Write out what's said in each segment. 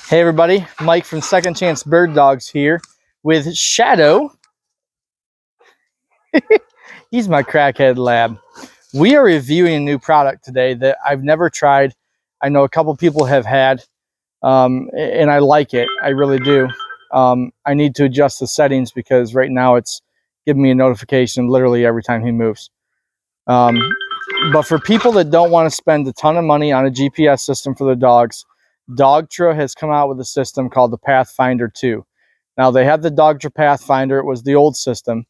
Hey everybody, Mike from Second Chance Bird Dogs here with Shadow. He's my crackhead lab. We are reviewing a new product today that I've never tried. I know a couple people have had, and I like it. I really do. I need to adjust the settings because right now it's giving me a notification literally every time he moves. But for people that don't want to spend a ton of money on a GPS system for their dogs, Dogtra has come out with a system called the Pathfinder 2. Now, they had the Dogtra Pathfinder. It was the old system.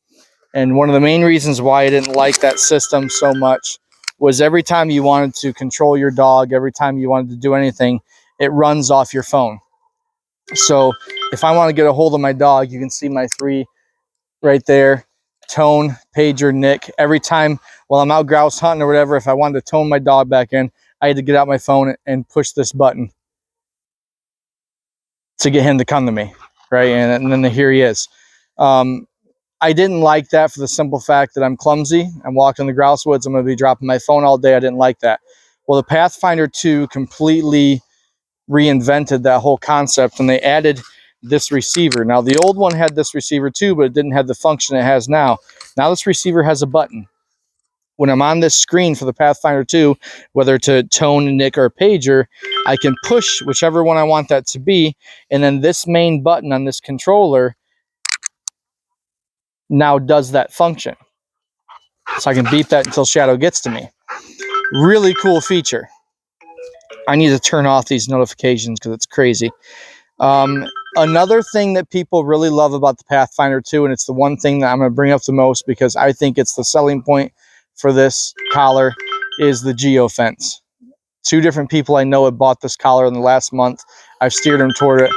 And one of the main reasons why I didn't like that system so much was every time you wanted to control your dog, every time you wanted to do anything, it runs off your phone. So if I want to get a hold of my dog, you can see my three right there: tone, pager, nick. Every time while I'm out grouse hunting or whatever, if I wanted to tone my dog back in, I had to get out my phone and push this button to get him to come to me, right? And then here he is. I didn't like that for the simple fact that I'm clumsy. I'm walking in the grouse woods. I'm going to be dropping my phone all day. I didn't like that. Well, the Pathfinder 2 completely reinvented that whole concept, and they added this receiver. Now, the old one had this receiver too, but it didn't have the function it has now. Now this receiver has a button. When I'm on this screen for the Pathfinder 2, whether to tone, nick, or pager, I can push whichever one I want that to be, and then this main button on this controller now does that function. So I can beep that until Shadow gets to me. Really cool feature. I need to turn off these notifications because it's crazy. Another thing that people really love about the Pathfinder 2, and it's the one thing that I'm going to bring up the most because I think it's the selling point for this collar, is the geofence. Two different people I know have bought this collar in the last month. I've steered them toward it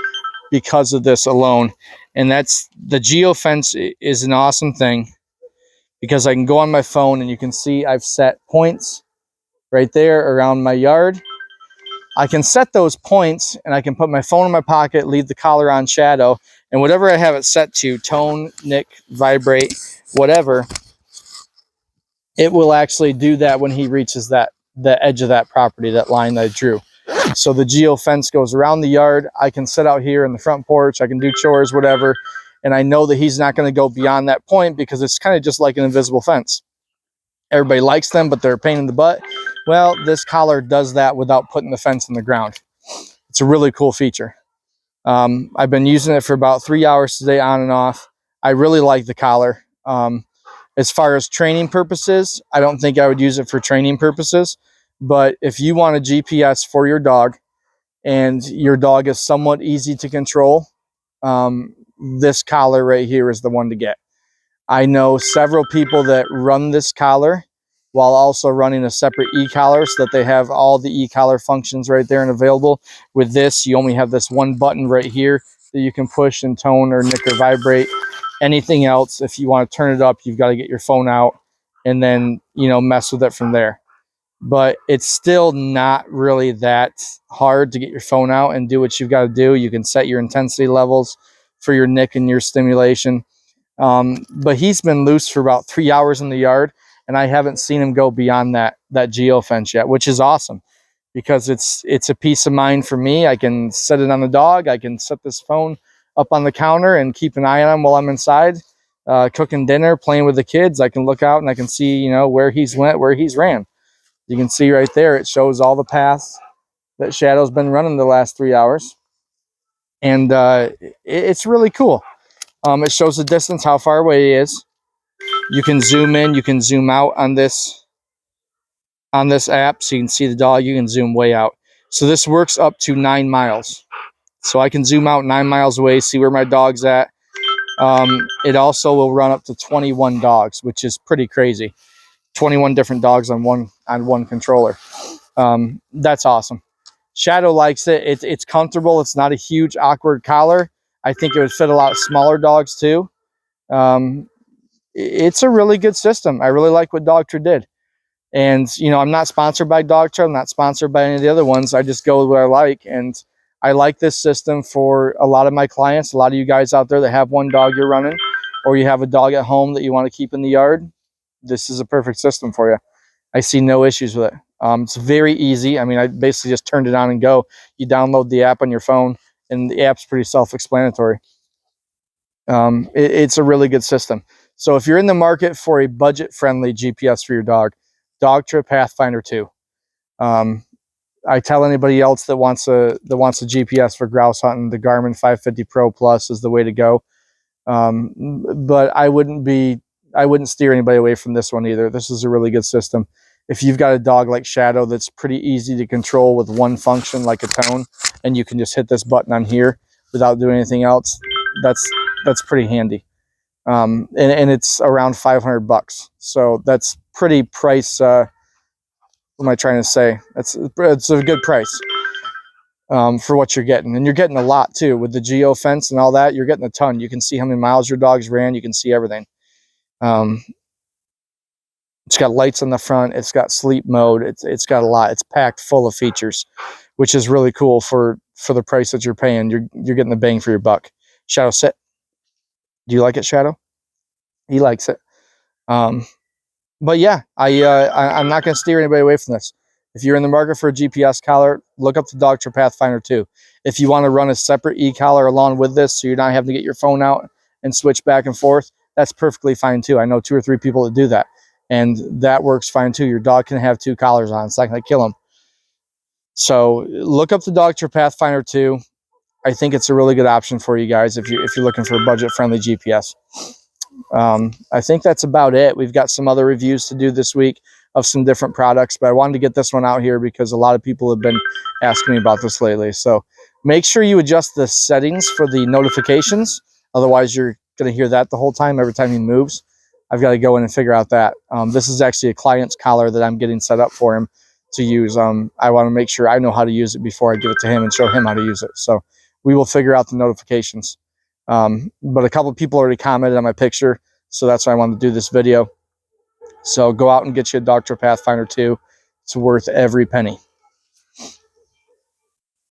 because of this alone. And that's the geofence is an awesome thing because I can go on my phone and you can see I've set points right there around my yard. I can set those points and I can put my phone in my pocket, leave the collar on Shadow, and whatever I have it set to, tone, nick, vibrate, whatever, it will actually do that when he reaches the edge of that property, that line that I drew. So the geofence goes around the yard. I can sit out here in the front porch. I can do chores, whatever. And I know that he's not going to go beyond that point because it's kind of just like an invisible fence. Everybody likes them, but they're a pain in the butt. Well, this collar does that without putting the fence in the ground. It's a really cool feature. I've been using it for about 3 hours today, on and off. I really like the collar. As far as training purposes, I don't think I would use it for training purposes. But if you want a GPS for your dog and your dog is somewhat easy to control, this collar right here is the one to get. I know several people that run this collar while also running a separate e-collar so that they have all the e-collar functions right there and available. With this, you only have this one button right here that you can push and tone or nick or vibrate. Anything else, if you want to turn it up, you've got to get your phone out and then, mess with it from there. But it's still not really that hard to get your phone out and do what you've got to do. You can set your intensity levels for your nick and your stimulation. But he's been loose for about 3 hours in the yard, and I haven't seen him go beyond that geofence yet, which is awesome because it's a peace of mind for me. I can set it on the dog. I can set this phone up on the counter and keep an eye on him while I'm inside, cooking dinner, playing with the kids. I can look out and I can see, where he's went, where he's ran. You can see right there, it shows all the paths that Shadow's been running the last 3 hours. And it's really cool. It shows the distance, how far away he is. You can zoom in, you can zoom out on this app, so you can see the dog. You can zoom way out. So this works up to 9 miles. So I can zoom out 9 miles away, see where my dog's at. It also will run up to 21 dogs, which is pretty crazy. 21 different dogs on one controller. That's awesome. Shadow likes it. It's comfortable. It's not a huge, awkward collar. I think it would fit a lot of smaller dogs too. It's a really good system. I really like what Dogtra did. And, I'm not sponsored by Dogtra. I'm not sponsored by any of the other ones. I just go with what I like. And I like this system for a lot of my clients, a lot of you guys out there that have one dog you're running, or you have a dog at home that you want to keep in the yard. This is a perfect system for you. I see no issues with it. It's very easy. I mean, I basically just turned it on and go. You download the app on your phone and the app's pretty self-explanatory. It's a really good system. So if you're in the market for a budget-friendly GPS for your dog, Dogtra Pathfinder 2. I tell anybody else that wants a GPS for grouse hunting, the Garmin 550 Pro Plus is the way to go. But I wouldn't steer anybody away from this one either. This is a really good system. If you've got a dog like Shadow that's pretty easy to control with one function like a tone, and you can just hit this button on here without doing anything else, that's pretty handy. And it's around $500, so that's pretty price. What am I trying to say? It's a good price for what you're getting, and you're getting a lot too with the geo fence and all that. You're getting a ton. You can see how many miles your dogs ran. You can see everything. It's got lights on the front. It's got sleep mode. It's got a lot. It's packed full of features, which is really cool for the price that you're paying. You're getting the bang for your buck. Shadow, sit. Do you like it, Shadow? He likes it. But yeah, I'm not going to steer anybody away from this. If you're in the market for a GPS collar, look up the Dogtra Pathfinder 2. If you want to run a separate e-collar along with this, so you're not having to get your phone out and switch back and forth, that's perfectly fine too. I know 2 or 3 people that do that, and that works fine too. Your dog can have 2 collars on. It's not going to kill him. So look up the Dogtra Pathfinder 2. I think it's a really good option for you guys if you're looking for a budget-friendly GPS. I think that's about it. We've got some other reviews to do this week of some different products, but I wanted to get this one out here because a lot of people have been asking me about this lately. So make sure you adjust the settings for the notifications. Otherwise, you're going to hear that the whole time, every time he moves. I've got to go in and figure out that. This is actually a client's collar that I'm getting set up for him to use. I want to make sure I know how to use it before I give it to him and show him how to use it. So we will figure out the notifications. But a couple of people already commented on my picture, so that's why I wanted to do this video. So go out and get you a Dogtra Pathfinder 2. It's worth every penny.